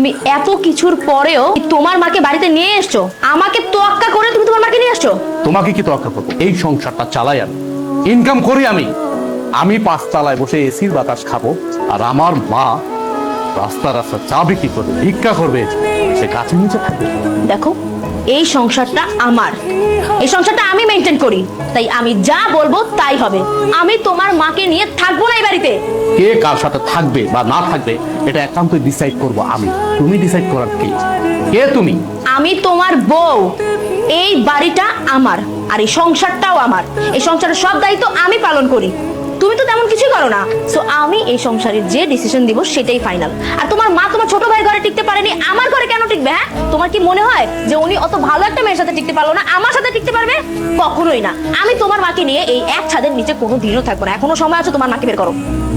তুমি এত কিছুর পরেও তোমার মাকে বাড়িতে নিয়ে এসছো, আমাকে তোয়াক্কা করে তুমি তোমার মাকে নিয়ে আসছো। তোমাকে কি তোয়াক্কা করবো? এই সংসারটা চালাই আমি, ইনকাম করি আমি। আমি 5 তলায় বসে এসির বাতাস খাবো, আর আমার মা রাস্তা রাস্তা চা বিক্রি করবে, ভিক্ষা করবে, সে গাছের নিচে থাকবে। দেখো, এই সংসারটা আমার, এই সংসারটা আমি মেনটেন করি, তাই আমি যা বলবো তাই হবে। আমি তোমার মাকে নিয়ে থাকবো না এই বাড়িতে। কে কার সাথে থাকবে বা না থাকবে এটা একান্ত ডিসাইড করবো আমি। তুমি ডিসাইড করার কে? কে তুমি? আমি তোমার বউ। এই বাড়িটা আমার, আর এই সংসারটাও আমার। এই সংসারের সব দায়িত্ব আমি পালন করি, তুমি তো তেমন কিছুই করো না। সো আমি এই সংসারের যে ডিসিশন দিব সেটাই ফাইনাল। আর তোমার মা তোমার ছোট ভাই ঘরে টিকতে পারেনি, আমার ঘরে কেন টিকবে? হ্যাঁ, তোমার কি মনে হয় যে উনি অত ভালো একটা মেয়ের সাথে টিকতে পারলো না, আমার সাথে টিকতে পারবে? কখনোই না। আমি তোমার মাকে নিয়ে এই এক ছাদের নিচে কোনো দিনও থাকবো না। এখনো সময় আছে, তোমার মাকে বের করো।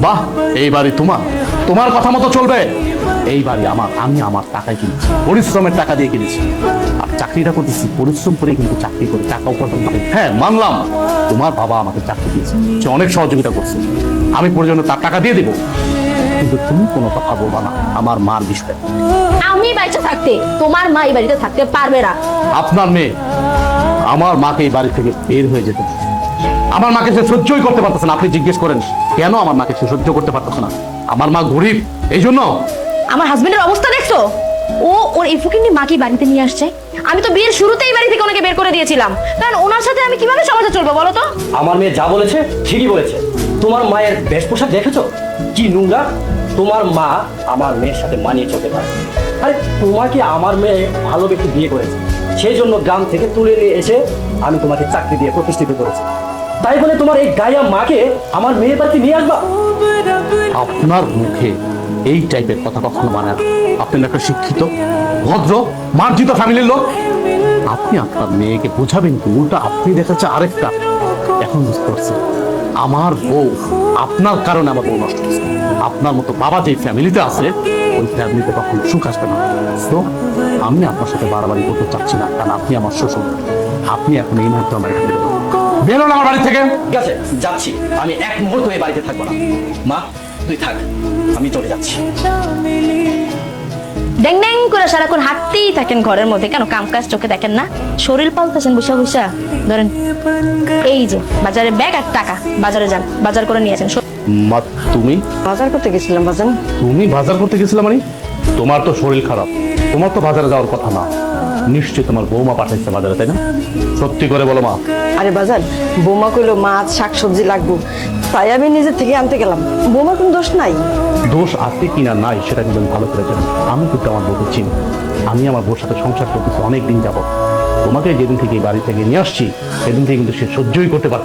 বাহ, এই বাড়ি তোমার, তোমার কথা মতো চলবে। এই বাড়ি আমার, আমি আমার টাকায় কিনেছি, পরিশ্রমের টাকা দিয়ে কিনেছি। আর চাকরিটা করতেছি পরিশ্রম করে, কিন্তু চাকরি করে টাকা উপার্জন করে। হ্যাঁ, মানলাম তোমার বাবা আমাকে চাকরি দিয়েছে, সে অনেক সহযোগিতা করছে, আমি প্রয়োজনে তার টাকা দিয়ে দেবো। কিন্তু তুমি কোনো কথা বলবা না আমার মার বিষয়ে। আমি বাইচা থাকতে তোমার মা এই বাড়িতে থাকতে পারবে না। আপনার মেয়ে আমার মাকে এই বাড়ি থেকে বের হয়ে যেতে, আমার মাকে সে সহ্যই করতে পারতেছে না। আপনি জিজ্ঞেস করেন কেন আমার মাকে সে সহ্য করতে পারতেছে না? আমার মা গরিব, এই জন্য। আমার হাজবেন্ডের অবস্থা দেখছো? ওর এই ফকিন্নি মাকে বাড়িতে নিয়ে আসছে। আমি তো বিয়ের শুরুতেই বাড়ি থেকে ওনাকে বের করে দিয়েছিলাম, কারণ ওনার সাথে আমি কিভাবে সমাজে চলবো বলো তো? আমার মেয়ে যা বলেছে ঠিকই বলেছে। তোমার মায়ের বেশ পোশাক দেখেছো কি নোংরা? তোমার মা আমার মেয়ের সাথে মানিয়ে চলতে পারে। আরে তোমাকে আমার মেয়ে ভালোবেসে বিয়ে করেছে, সেই জন্য গ্রাম থেকে তুলে নিয়ে এসে আমি তোমাকে চাকরি দিয়ে প্রতিষ্ঠিত করেছি। তাই বলে তোমার এই গায়া মাকে আমার মেয়ের বাড়িতে নিয়ে আসবা? আপনার মুখে এই টাইপের কথা কখনো মানে না। আপনি একটা শিক্ষিত, ভদ্র, মার্জিত ফ্যামিলির লোক। আপনি আপনার মেয়েকে বোঝাবেন কি? উল্টা আপনি দেখাচ্ছে আরেকটা। এখন বুঝতে পারছি আমার বউ, আপনার কারণে আমার বউ নষ্ট হচ্ছে। আপনার মতো বাবা যে ফ্যামিলিতে আছে, ওই ফ্যামিলিতে কখনো সুখ আসবে না। তো আমি আপনার সাথে বাড়াবাড়ি করতে চাচ্ছি না, কারণ আপনি আমার শ্বশুর। আপনি এখন এই মুহূর্তে আমার এখানে বেরোন আমার বাড়ি থেকে। ঠিক আছে, যাচ্ছি। আমি এক মুহূর্ত এই বাড়িতে থাকবো না। মা তুই থাক, আমি চলে যাচ্ছি। ড্যাং ড্যাং করে সারাক্ষণ হাঁটতেই থাকেন ঘরের মধ্যে, কেন কাম কাজ চোখে দেখেন না? শরীর পাল্টাছেন বসা বসা। ধরেন এই যে বাজারে ব্যাগ আর টাকা, বাজারে যান, বাজার করে নিয়ে আসেন। মা তুমি বাজার করতে গেছিলাম বাজান। তুমি বাজার করতে গেছিলে মানে? তোমার তো শরীর খারাপ, তোমার তো বাজারে যাওয়ার কথা না। নিশ্চয়ই তোমার বৌমা পাঠাইছে বাজারে, তাই না? সত্যি করে বলো মা। আরে বাজান, বৌমা কইলো মাছ শাকসবজি লাগবো, তাই আমি নিজের থেকে আনতে গেলাম। বৌমার কোনো দোষ নাই। দোষ আছে কিনা নাই সেটা কিন্তু আমি ভালো করে জানি। আমি কিন্তু আমার বউকে চিনি, আমি আমার বউর সাথে সংসার করতেছি অনেকদিন যাবো। তোমাকে যেদিন থেকে এই বাড়ি থেকে নিয়ে আসছি সেদিন থেকে কিন্তু সে সহ্যই করতে পারে।